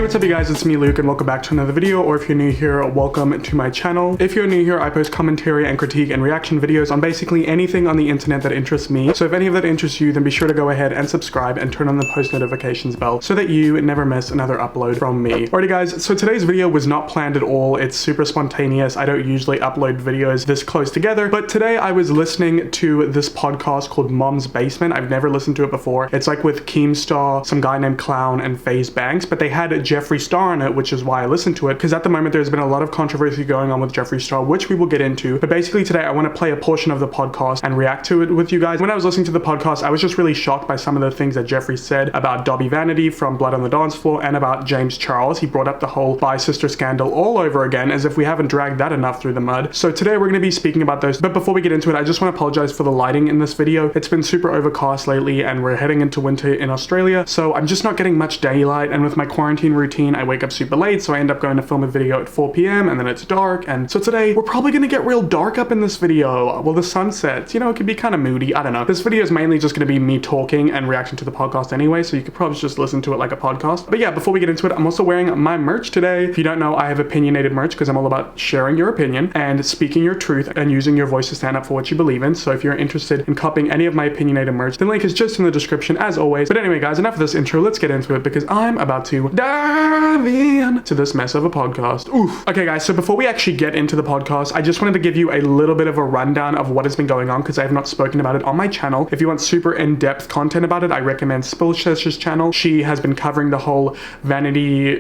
what's up you guys, it's me Luke and welcome back to another video, or if you're new here, welcome to my channel. If you're new here, I post commentary and critique and reaction videos on basically anything on the internet that interests me. So if any of that interests you, then be sure to go ahead and subscribe and turn on the post notifications bell so that you never miss another upload from me. Alrighty guys, so today's video was not planned at all. It's super spontaneous. I don't usually upload videos this close together, but today I was listening to this podcast called Mom's Basement. I've never listened to it before. It's like with Keemstar, some guy named Clown, and FaZe Banks, but they had Jeffree Star on it, which is why I listened to it, because at the moment there's been a lot of controversy going on with Jeffree Star, which we will get into. But basically today I want to play a portion of the podcast and react to it with you guys. When I was listening to the podcast, I was just really shocked by some of the things that Jeffree said about Dobby Vanity from Blood on the Dance Floor and about James Charles. He brought up the whole bi-sister scandal all over again, as if we haven't dragged that enough through the mud. So today we're going to be speaking about those. But before we get into it, I just want to apologize for the lighting in this video. It's been super overcast lately and we're heading into winter in Australia, so I'm just not getting much daylight, and with my quarantine routine I wake up super late, so I end up going to film a video at 4 p.m. and then it's dark. And so today we're probably gonna get real dark up in this video. Well, the sun sets, you know, it could be kind of moody. I don't know. This video is mainly just gonna be me talking and reacting to the podcast anyway, so you could probably just listen to it like a podcast. But yeah, before we get into it, I'm also wearing my merch today. If you don't know, I have opinionated merch because I'm all about sharing your opinion and speaking your truth and using your voice to stand up for what you believe in. So if you're interested in copying any of my opinionated merch, the link is just in the description as always. But anyway guys, enough of this intro, let's get into it because I'm about to dive in to this mess of a podcast. Oof. Okay guys, so before we actually get into the podcast, I just wanted to give you a little bit of a rundown of what has been going on because I have not spoken about it on my channel. If you want super in-depth content about it, I recommend Spillshesh's channel. She has been covering the whole Vanity,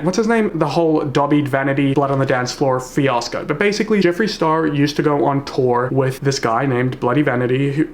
what's his name? The whole Dobby Vanity Blood on the Dance Floor fiasco. But basically, Jeffree Star used to go on tour with this guy named Bloody Vanity,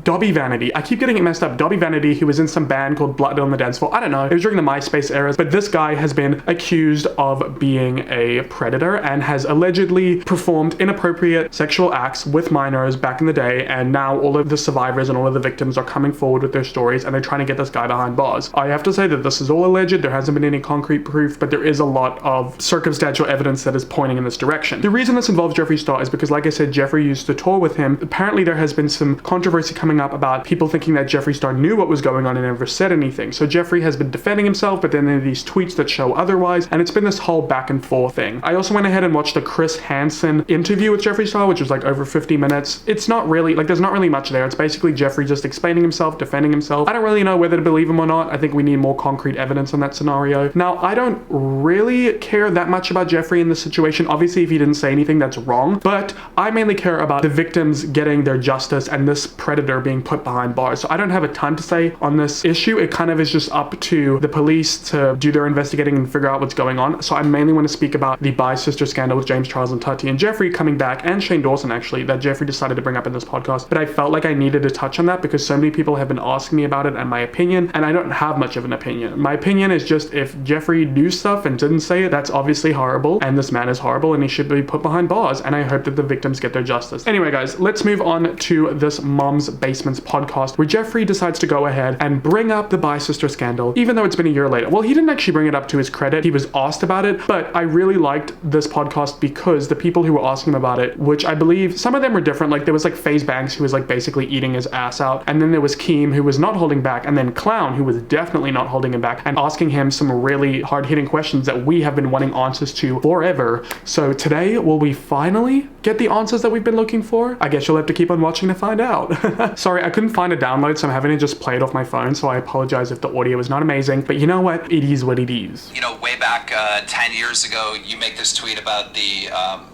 Dobby Vanity. I keep getting it messed up. Dobby Vanity, who was in some band called Blood on the Dance Floor. I don't know. It was during the MySpace era, but this guy has been accused of being a predator and has allegedly performed inappropriate sexual acts with minors back in the day, and now all of the survivors and all of the victims are coming forward with their stories and they're trying to get this guy behind bars. I have to say that this is all alleged. There hasn't been any concrete proof, but there is a lot of circumstantial evidence that is pointing in this direction. The reason this involves Jeffree Star is because, like I said, Jeffree used to tour with him. Apparently there has been some controversy coming up about people thinking that Jeffree Star knew what was going on and never said anything. So Jeffree has been defending himself, but then there are these tweets that show otherwise, and it's been this whole back and forth thing. I also went ahead and watched the Chris Hansen interview with Jeffree Star, which was like over 50 minutes. It's not really, like, there's not really much there. It's basically Jeffree just explaining himself, defending himself. I don't really know whether to believe him or not. I think we need more concrete evidence on that scenario. Now, I don't really care that much about Jeffree in this situation. Obviously, if he didn't say anything, that's wrong, but I mainly care about the victims getting their justice and this predator being put behind bars. So I don't have a ton to say on this issue. It kind of is just up to the police to do their investigating and figure out what's going on. So I mainly want to speak about the bi-sister scandal with James Charles and Tati and Jeffree coming back, and Shane Dawson actually, that Jeffree decided to bring up in this podcast. But I felt like I needed to touch on that because so many people have been asking me about it and my opinion, and I don't have much of an opinion. My opinion is just, if Jeffree knew stuff and didn't say it, that's obviously horrible, and this man is horrible and he should be put behind bars, and I hope that the victims get their justice. Anyway guys, let's move on to this Mom's Basements podcast where Jeffree decides to go ahead and bring up the bi-sister scandal, even though it's been a year later. Well, he didn't actually bring it up to his credit. He was asked about it, but I really liked this podcast because the people who were asking him about it, which I believe some of them were different, like there was like FaZe Banks who was like basically eating his ass out, and then there was Keem who was not holding back, and then Clown who was definitely not holding him back and asking him some really hard-hitting questions that we have been wanting answers to forever. So today, will we finally get the answers that we've been looking for? I guess you'll have to keep on watching to find out. Sorry, I couldn't find a download, so I'm having to just play it off my phone, so I apologize if the audio is not amazing, but you know what? It is what it is. You know, way back 10 years ago, you make this tweet about the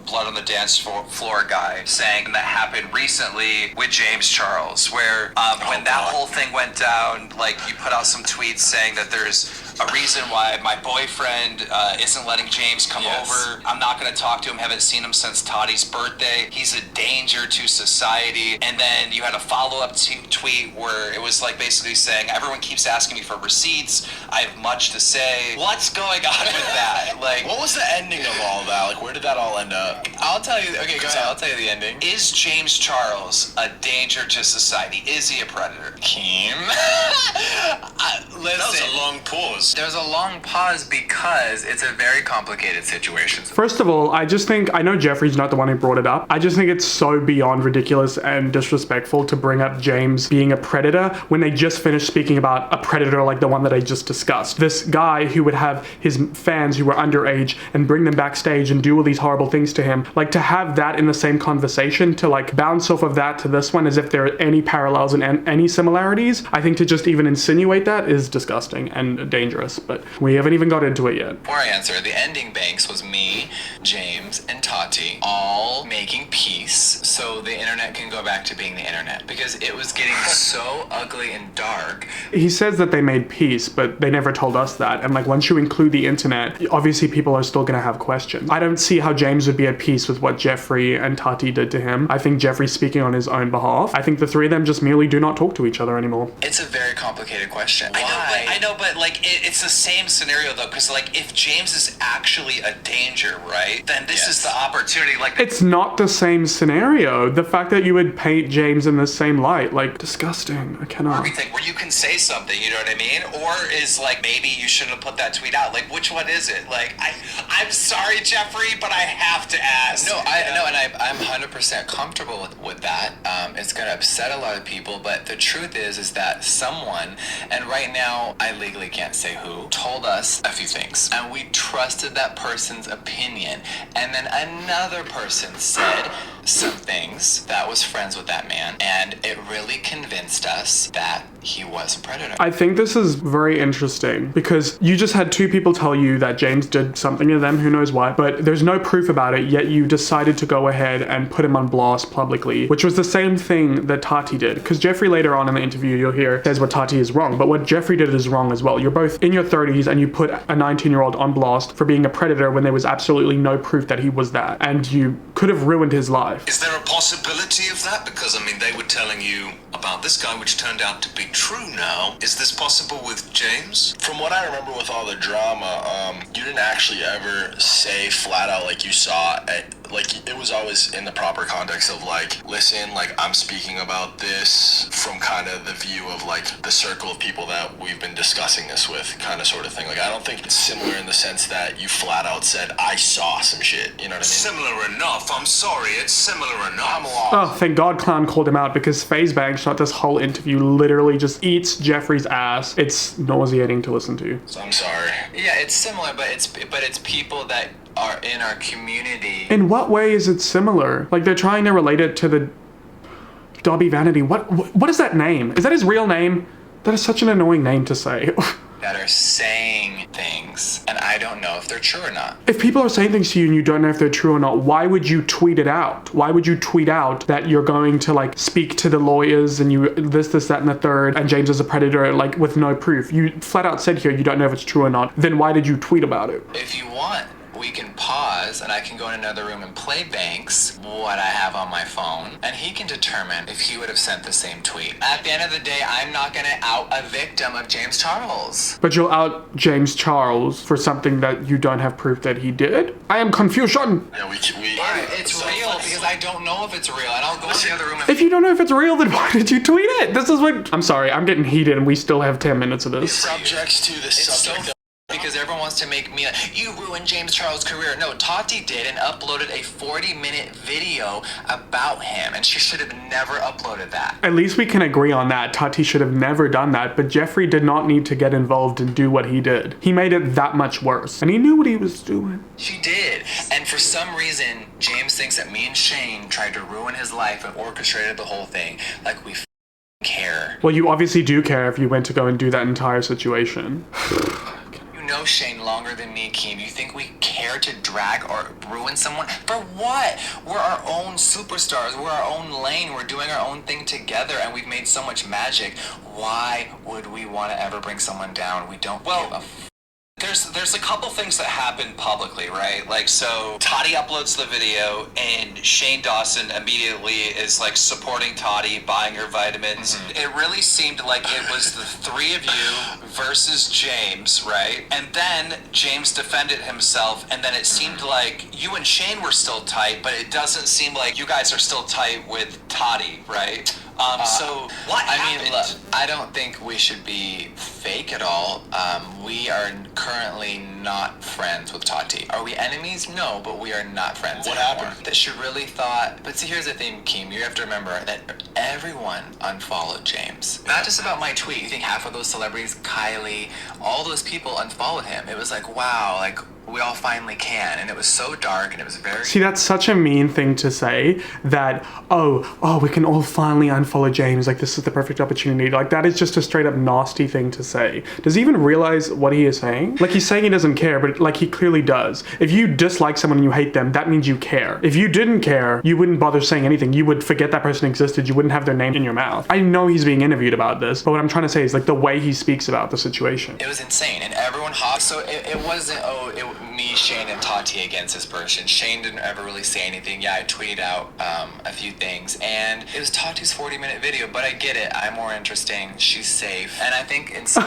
Blood on the Dance Floor guy saying that happened recently with James Charles, where when that whole thing went down, like, you put out some tweets saying that there's a reason why my boyfriend isn't letting James come over. I'm not going to talk to him, haven't seen him since Toddy's birthday. He's a danger to society. And then you had a follow-up tweet where it was like basically saying, everyone keeps asking me for receipts, I have much to say. What's going on with that? Like, what was the ending of all that? Like, where did that all end up? I'll tell you, okay, go ahead, I'll tell you the ending. Is James Charles a danger to society? Is he a predator? Keem? Listen, that was a long pause. There's a long pause because it's a very complicated situation. First of all, I just think, I know Jeffree's not the one who brought it up. I just think it's so beyond ridiculous and disrespectful to bring up James being a predator when they just finished speaking about a predator like the one that I just discussed. This guy who would have his fans who were underage and bring them backstage and do all these horrible things to him. Like, to have that in the same conversation, to like bounce off of that to this one as if there are any parallels and any similarities, I think to just even insinuate that is disgusting and dangerous, but we haven't even got into it yet. Before I answer, the ending banks was me, James, and Tati all making peace so the internet can go back to being the internet, because it was getting so ugly and dark. He says that they made peace, but they never told us that. And like, once you include the internet, obviously people are still gonna have questions. I don't see how James would be at peace with what Jeffree and Tati did to him. I think Jeffree's speaking on his own behalf. I think the three of them just merely do not talk to each other anymore. It's a very complicated question. I know, but like it's the same scenario though, because like if James is actually a danger, right? Then this is the opportunity. Like, it's not the same scenario. The fact that you would paint James in the same light, like, disgusting. I cannot. everything where you can say something, you know what I mean? Or is like maybe you shouldn't have put that tweet out. Like, which one is it? Like, I'm sorry, Jeffree, but I have to ask. No, I'm 100% comfortable with that. It's gonna upset a lot of people, but the truth is that someone, and right now I legally can't say who, told us a few things, and we trusted that person's opinion, and then another person said some things that was friends with that man, and it really convinced us that he was a predator. I think this is very interesting because you just had two people tell you that James did something to them, who knows what, but there's no proof about it, yet you decided to go ahead and put him on blast publicly, which was the same thing that Tati did. Because Jeffree later on in the interview, you'll hear, says what Tati is wrong, but what Jeffree did is wrong as well. You're both in your 30s and you put a 19-year-old on blast for being a predator when there was absolutely no proof that he was that, and you could have ruined his life. Is there a possibility of that? Because, I mean, they were telling you about this guy, which turned out to be true now. Is this possible with James? From what I remember with all the drama, you didn't actually ever say flat out like you saw it. Like, it was always in the proper context of like, listen, like, I'm speaking about this from kind of the view of like the circle of people that we've been discussing this with, kind of sort of thing. Like, I don't think it's similar in the sense that you flat out said, I saw some shit, you know what I mean? Similar enough. I'm sorry, it's similar enough. I'm along. Oh, thank God Clown called him out, because FaZe Bang shot this whole interview literally just eats Jeffree's ass. It's nauseating to listen to. So I'm sorry. Yeah, it's similar, but it's people that are in our community. In what way is it similar? Like, they're trying to relate it to the Dobby Vanity. What is that name? Is that his real name? That is such an annoying name to say. That are saying things, and I don't know if they're true or not. If people are saying things to you and you don't know if they're true or not, why would you tweet it out? Why would you tweet out that you're going to like speak to the lawyers and you this, that, and the third, and James is a predator, like, with no proof? You flat out said here you don't know if it's true or not. Then why did you tweet about it? If you want, we can pause and I can go in another room and play Banks what I have on my phone, and he can determine if he would have sent the same tweet. At the end of the day, I'm not gonna out a victim of James Charles. But you'll out James Charles for something that you don't have proof that he did? I am confusion. Yeah, we It's real because I don't know if it's real, and I'll go in the other room and If you don't know if it's real, then why did you tweet it? This is what... I'm sorry, I'm getting heated and we still have 10 minutes of this. subjects to the subject. because everyone wants to make me you ruined James Charles' career. No, Tati did and uploaded a 40-minute video about him, and she should have never uploaded that. At least we can agree on that. Tati should have never done that, but Jeffree did not need to get involved and do what he did. He made it that much worse, and he knew what he was doing. She did, and for some reason, James thinks that me and Shane tried to ruin his life and orchestrated the whole thing. Like we care. Well, you obviously do care if you went to go and do that entire situation. You know Shane longer than me, Keem. You think we care to drag or ruin someone? For what? We're our own superstars. We're our own lane. We're doing our own thing together, and we've made so much magic. Why would we want to ever bring someone down? We don't give a There's a couple things that happen publicly, right? Like, so Tati uploads the video and Shane Dawson immediately is like supporting Tati, buying her vitamins. It really seemed like it was the three of you versus James, right? And then James defended himself, and then it seemed like you and Shane were still tight, but it doesn't seem like you guys are still tight with Tati, right? So what happened? Look, I don't think we should be fake at all. We are currently not friends with Tati. Are we enemies? No, but we are not friends What anymore. happened? That she really thought. But see, here's the thing, Keem. You have to remember that everyone unfollowed James. Not just about my tweet. You think half of those celebrities, Kylie, all those people unfollowed him. It was like, wow, like we all finally can. And it was so dark and it was very... See, that's such a mean thing to say, that, oh, we can all finally unfollow James, like this is the perfect opportunity. Like that is just a straight up nasty thing to say. Does he even realize what he is saying? Like he's saying he doesn't care, but like he clearly does. If you dislike someone and you hate them, that means you care. If you didn't care, you wouldn't bother saying anything. You would forget that person existed. You wouldn't have their name in your mouth. I know he's being interviewed about this, but what I'm trying to say is like the way he speaks about the situation. It was insane, and everyone hopped. So it wasn't, me, Shane, and Tati against this person. Shane didn't ever really say anything. Yeah, I tweeted out a few things, and it was Tati's 40-minute video, but I get it. I'm more interesting. She's safe. And I think in some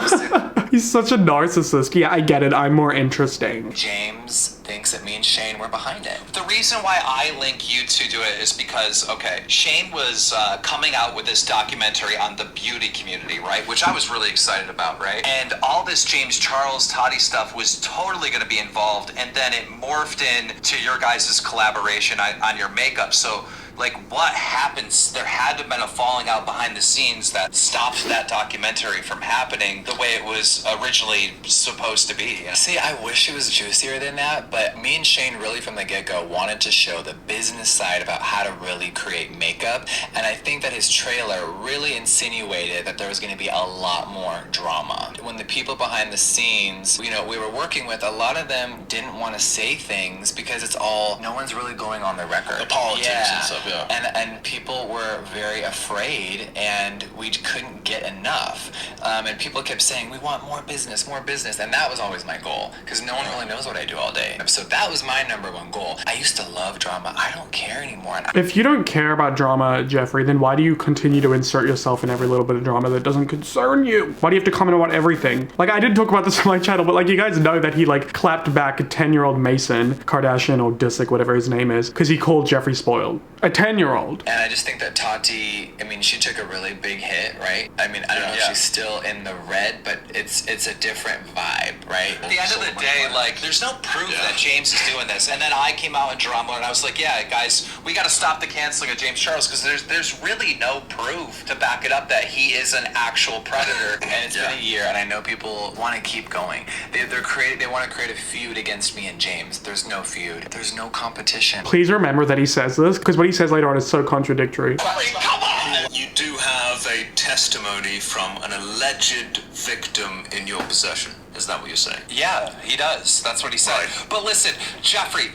He's such a narcissist. Yeah, I get it. I'm more interesting. James thinks that me and Shane were behind it. The reason why I link you two to it is because, okay, Shane was coming out with this documentary on the beauty community, right? Which I was really excited about, right? And all this James Charles, Toddy stuff was totally going to be involved, and then it morphed into your guys' collaboration on your makeup. So, like, what happens? There had to have been a falling out behind the scenes that stopped that documentary from happening the way it was originally supposed to be. See, I wish it was juicier than that, but me and Shane really from the get-go wanted to show the business side about how to really create makeup, and I think that his trailer really insinuated that there was going to be a lot more drama. When the people behind the scenes, we were working with, a lot of them didn't want to say things because it's all, no one's really going on the record. The politics and stuff. Yeah. And people were very afraid, and we couldn't get enough. And people kept saying, we want more business, and that was always my goal, because no one really knows what I do all day. So that was my #1 goal. I used to love drama. I don't care anymore. If you don't care about drama, Jeffree, then why do you continue to insert yourself in every little bit of drama that doesn't concern you? Why do you have to comment about everything? Like, I did talk about this on my channel, but like, you guys know that he like clapped back a 10-year-old Mason Kardashian, or Disick, whatever his name is, because he called Jeffree spoiled. A 10-year-old. And I just think that Tati, she took a really big hit, right? I don't know if she's still in the red, but it's a different vibe, right? At the end of the day, like, there's no proof that James is doing this. And then I came out in drama and I was like, yeah, guys, we got to stop the canceling of James Charles, because there's really no proof to back it up that he is an actual predator. And it's been a year, and I know people want to keep going. They want to create a feud against me and James. There's no feud. There's no competition. Please remember that he says this, because what he says later on is so contradictory. Come on! You do have a testimony from an alleged victim in your possession. Is that what you're saying? Yeah, he does. That's what he said. Right. But listen, Jeffree,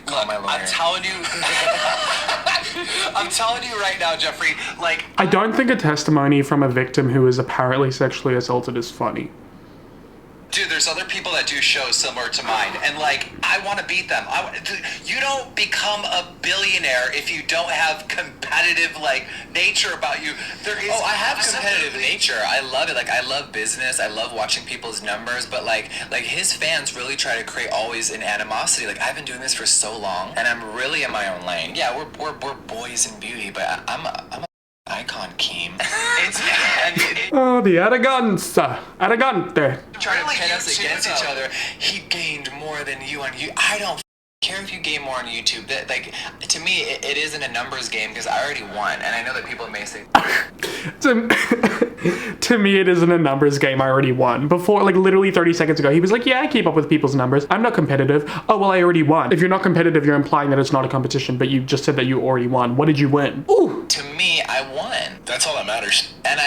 look, my lawyer. I'm telling you, I'm telling you right now, Jeffree, like, I don't think a testimony from a victim who is apparently sexually assaulted is funny. dude, there's other people that do shows similar to mine, and like, I want to beat them. You don't become a billionaire if you don't have competitive like nature about you. There is. Oh, I have competitive nature. I love it. Like, I love business. I love watching people's numbers. But like his fans really try to create always an animosity. Like, I've been doing this for so long, and I'm really in my own lane. Yeah, we're boys in beauty, but I'm a icon, Keem. Oh, the arroganza. Arrogante. Trying to pit us against each other. He gained more than you on you. I don't care if you gain more on YouTube. That, like, to me, it isn't a numbers game because I already won, and I know that people may say. To me, it isn't a numbers game. I already won. Before, like literally 30 seconds ago, he was like, yeah, I keep up with people's numbers. I'm not competitive. Oh, well, I already won. If you're not competitive, you're implying that it's not a competition, but you just said that you already won. What did you win? Ooh. To me, I won. That's all that matters. And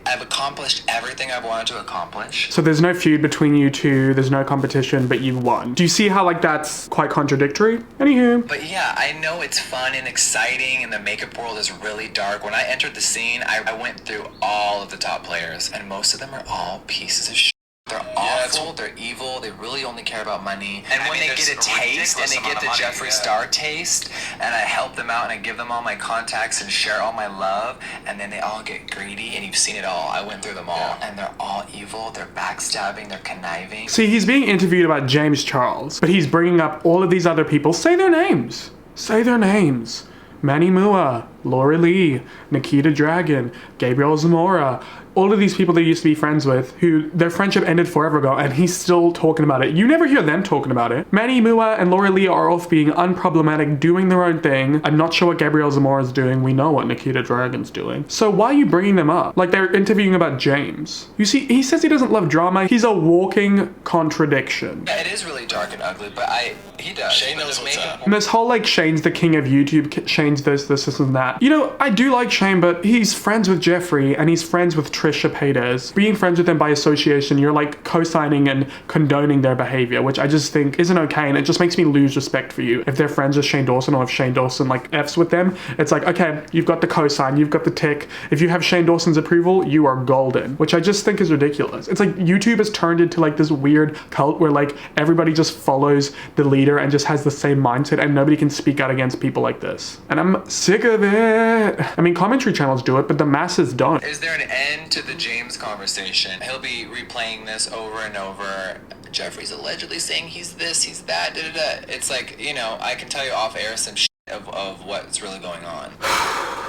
I've accomplished everything I've wanted to accomplish. So there's no feud between you two. There's no competition, but you won. Do you see how like that's quite contradictory? Anywho. But yeah, I know it's fun and exciting, and the makeup world is really dark. When I entered the scene, I went through all of the top players, and most of them are all pieces of shit. They're awful, they're evil, they really only care about money. And when they get a taste, and they get the Jeffree Star taste, and I help them out, and I give them all my contacts and share all my love, and then they all get greedy, and you've seen it all. I went through them all, and they're all evil, they're backstabbing, they're conniving. See, he's being interviewed about James Charles, but he's bringing up all of these other people. Say their names. Say their names. Manny Mua, Laura Lee, Nikita Dragon, Gabriel Zamora, all of these people that he used to be friends with, who their friendship ended forever ago, and he's still talking about it. You never hear them talking about it. Manny Mua and Laura Lee are off being unproblematic, doing their own thing. I'm not sure what Gabriel Zamora is doing. We know what Nikita Dragon's doing. So why are you bringing them up? Like they're interviewing about James. You see, he says he doesn't love drama. He's a walking contradiction. Yeah, it is really dark and ugly, but he does. Shane knows what's up. And this whole like Shane's the king of YouTube, Shane's this and that. You know, I do like Shane, but he's friends with Jeffree and he's friends with Trisha Paytas. Being friends with them by association, you're like co-signing and condoning their behavior, which I just think isn't okay, and it just makes me lose respect for you. If they're friends with Shane Dawson, or if Shane Dawson like F's with them, it's like, okay, you've got the co-sign, you've got the tick. If you have Shane Dawson's approval, you are golden, which I just think is ridiculous. It's like YouTube has turned into like this weird cult where like everybody just follows the leader and just has the same mindset, and nobody can speak out against people like this. And I'm sick of it. I mean, commentary channels do it, but the masses don't. Is there an end to the James conversation? He'll be replaying this over and over. Jeffree's allegedly saying he's this, he's that, da da da. It's like, you know, I can tell you off air some shit of what's really going on.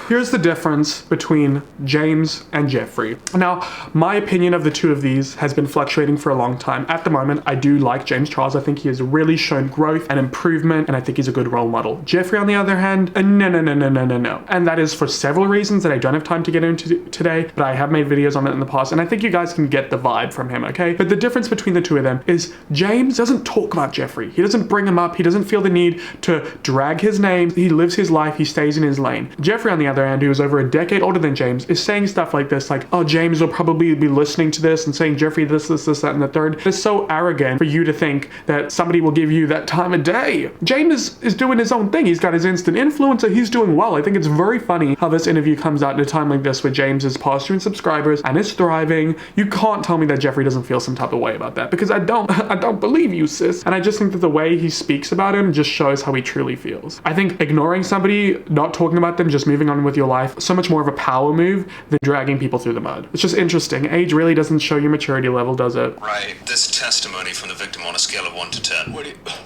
Here's the difference between James and Jeffree. Now, my opinion of the two of these has been fluctuating for a long time. At the moment, I do like James Charles. I think he has really shown growth and improvement, and I think he's a good role model. Jeffree, on the other hand, no. And that is for several reasons that I don't have time to get into today, but I have made videos on it in the past, and I think you guys can get the vibe from him, okay? But the difference between the two of them is James doesn't talk about Jeffree. He doesn't bring him up. He doesn't feel the need to drag his name. He lives his life. He stays in his lane. Jeffree, on the other hand, who is over a decade older than James, is saying stuff like this, like, oh, James will probably be listening to this and saying Jeffree this, that, and the third. It's so arrogant for you to think that somebody will give you that time of day. James is doing his own thing. He's got his instant influencer. He's doing well. I think it's very funny how this interview comes out at a time like this where James is past 2 subscribers and is thriving. You can't tell me that Jeffree doesn't feel some type of way about that, because I don't believe you, sis. And I just think that the way he speaks about him just shows how he truly feels. I think ignoring somebody, not talking about them, just moving on with your life, so much more of a power move than dragging people through the mud. It's just interesting. Age really doesn't show your maturity level, does it? Right. This testimony from the victim on a scale of 1 to 10,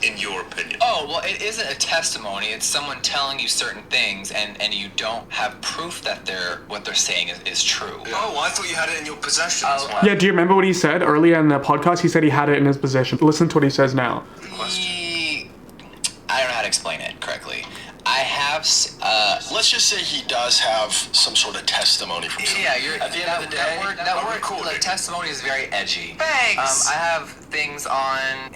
in your opinion? Oh, well, it isn't a testimony. It's someone telling you certain things, and you don't have proof that what they're saying is true. Oh, I thought you had it in your possession. Yeah, do you remember what he said earlier in the podcast? He said he had it in his possession. Listen to what he says now. I don't know how to explain it correctly. I have, let's just say he does have some sort of testimony from someone. yeah, At the end of the day, that word, like, testimony is very edgy. Thanks. I have things on,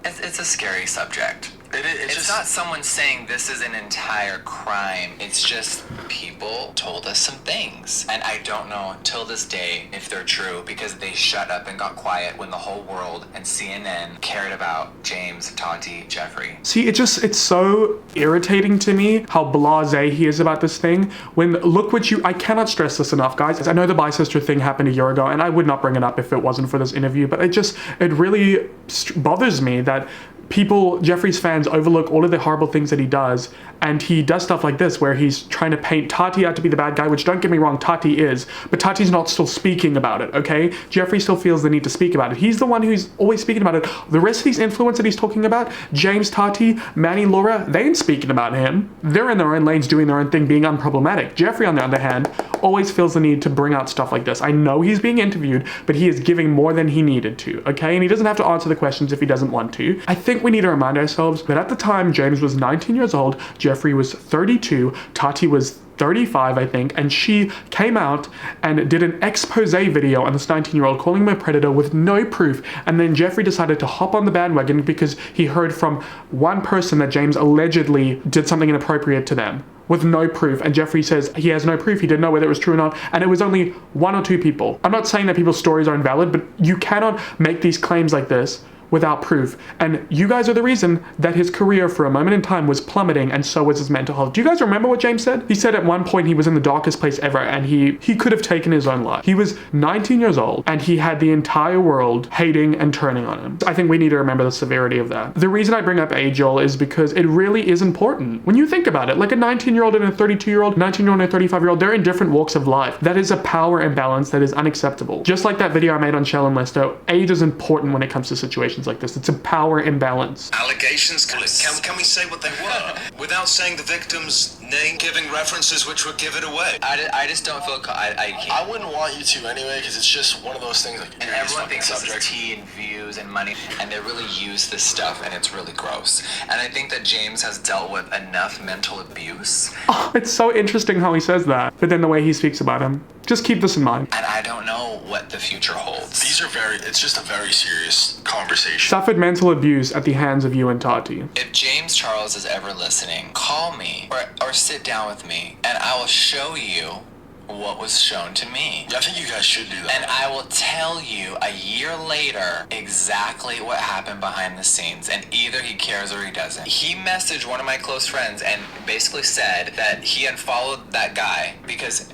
it's a scary subject. It's not someone saying this is an entire crime. It's just people told us some things. And I don't know till this day if they're true, because they shut up and got quiet when the whole world and CNN cared about James, Tati, Jeffree. See, it's so irritating to me how blasé he is about this thing. When, I cannot stress this enough, guys. I know the bi-sister thing happened a year ago, and I would not bring it up if it wasn't for this interview, but it really bothers me that Jeffree's fans overlook all of the horrible things that he does, and he does stuff like this where he's trying to paint Tati out to be the bad guy, which, don't get me wrong, Tati is, but Tati's not still speaking about it, okay? Jeffree still feels the need to speak about it. He's the one who's always speaking about it. The rest of these influencers that he's talking about, James, Tati, Manny, Laura, they ain't speaking about him. They're in their own lanes doing their own thing, being unproblematic. Jeffree, on the other hand, always feels the need to bring out stuff like this. I know he's being interviewed, but he is giving more than he needed to, okay? And he doesn't have to answer the questions if he doesn't want to. I think we need to remind ourselves that at the time James was 19 years old, Jeffree was 32, Tati was 35, I think, and she came out and did an expose video on this 19-year-old, calling him a predator with no proof. And then Jeffree decided to hop on the bandwagon because he heard from one person that James allegedly did something inappropriate to them with no proof, and Jeffree says he has no proof, he didn't know whether it was true or not, and it was only 1 or 2 people. I'm not saying that people's stories are invalid, but you cannot make these claims like this without proof. And you guys are the reason that his career for a moment in time was plummeting, and so was his mental health. Do you guys remember what James said? He said at one point he was in the darkest place ever, and he could have taken his own life. He was 19 years old, and he had the entire world hating and turning on him. I think we need to remember the severity of that. The reason I bring up age, y'all, is because it really is important. When you think about it, like a 19-year-old and a 32-year-old, 19-year-old and a 35-year-old, they're in different walks of life. That is a power imbalance that is unacceptable. Just like that video I made on Shell and Lester, age is important when it comes to situations allegations like this. It's a power imbalance. Allegations? Can we say what they were? Without saying the victim's name, giving references which would give it away. I just don't feel I can't. I wouldn't want you to anyway, because it's just one of those things like. And everyone thinks this is tea and views and money, and they really use this stuff, and it's really gross. And I think that James has dealt with enough mental abuse. Oh, it's so interesting how he says that, but then the way he speaks about him. Just keep this in mind. And I don't know what the future holds. It's just a very serious conversation. Suffered mental abuse at the hands of you and Tati. If James Charles is ever listening, call me or sit down with me, and I will show you what was shown to me. Yeah, I think you guys should do that. And I will tell you a year later exactly what happened behind the scenes, and either he cares or he doesn't. He messaged one of my close friends and basically said that he unfollowed that guy because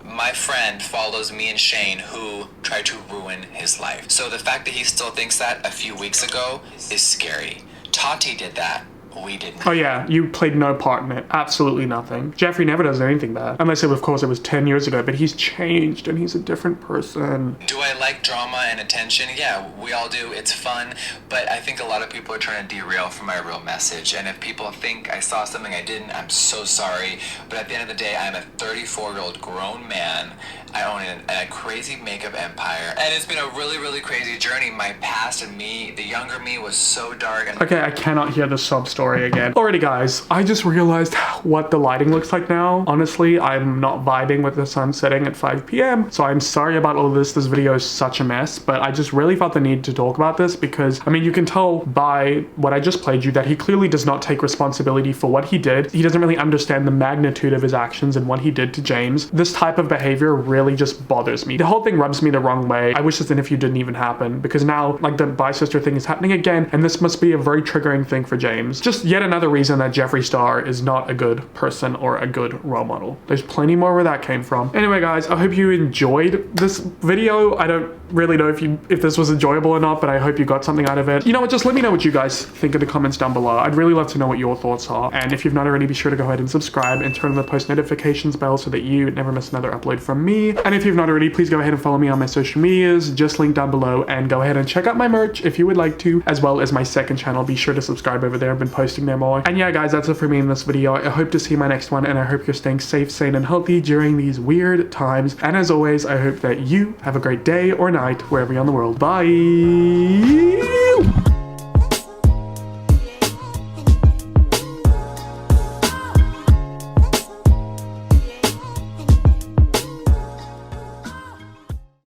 my friend follows me and Shane, who tried to ruin his life. So the fact that he still thinks that a few weeks ago is scary. Tati did that. We didn't. Oh yeah, you played no part in it. Absolutely nothing. Jeffree never does anything bad. Unless, of course, it was 10 years ago, but he's changed and he's a different person. Do I like drama and attention? Yeah, we all do. It's fun. But I think a lot of people are trying to derail from my real message. And if people think I saw something I didn't, I'm so sorry. But at the end of the day, I'm a 34-year-old grown man. I own a crazy makeup empire. And it's been a really, really crazy journey. My past and me, the younger me, was so dark. And Okay, I cannot hear the sob story again. Alrighty guys, I just realized what the lighting looks like now. Honestly, I'm not vibing with the sun setting at 5 p.m. So I'm sorry about all this. This video is such a mess, but I just really felt the need to talk about this because, I mean, you can tell by what I just played you that he clearly does not take responsibility for what he did. He doesn't really understand the magnitude of his actions and what he did to James. This type of behavior really just bothers me. The whole thing rubs me the wrong way. I wish this interview didn't even happen because now, like, the bi-sister thing is happening again, and this must be a very triggering thing for James. Just yet another reason that Jeffree Star is not a good person or a good role model. There's plenty more where that came from. Anyway guys, I hope you enjoyed this video. I don't really know if this was enjoyable or not, but I hope you got something out of it. You know what, just let me know what you guys think in the comments down below. I'd really love to know what your thoughts are. And if you've not already, be sure to go ahead and subscribe and turn on the post notifications bell so that you never miss another upload from me. And if you've not already, please go ahead and follow me on my social medias, just linked down below, and go ahead and check out my merch if you would like to, as well as my second channel. Be sure to subscribe over there. I've been posting there more. And yeah guys, that's it for me in this video. I hope to see you in my next one, and I hope you're staying safe, sane, and healthy during these weird times. And as always, I hope that you have a great day or night wherever you're in the world. Bye!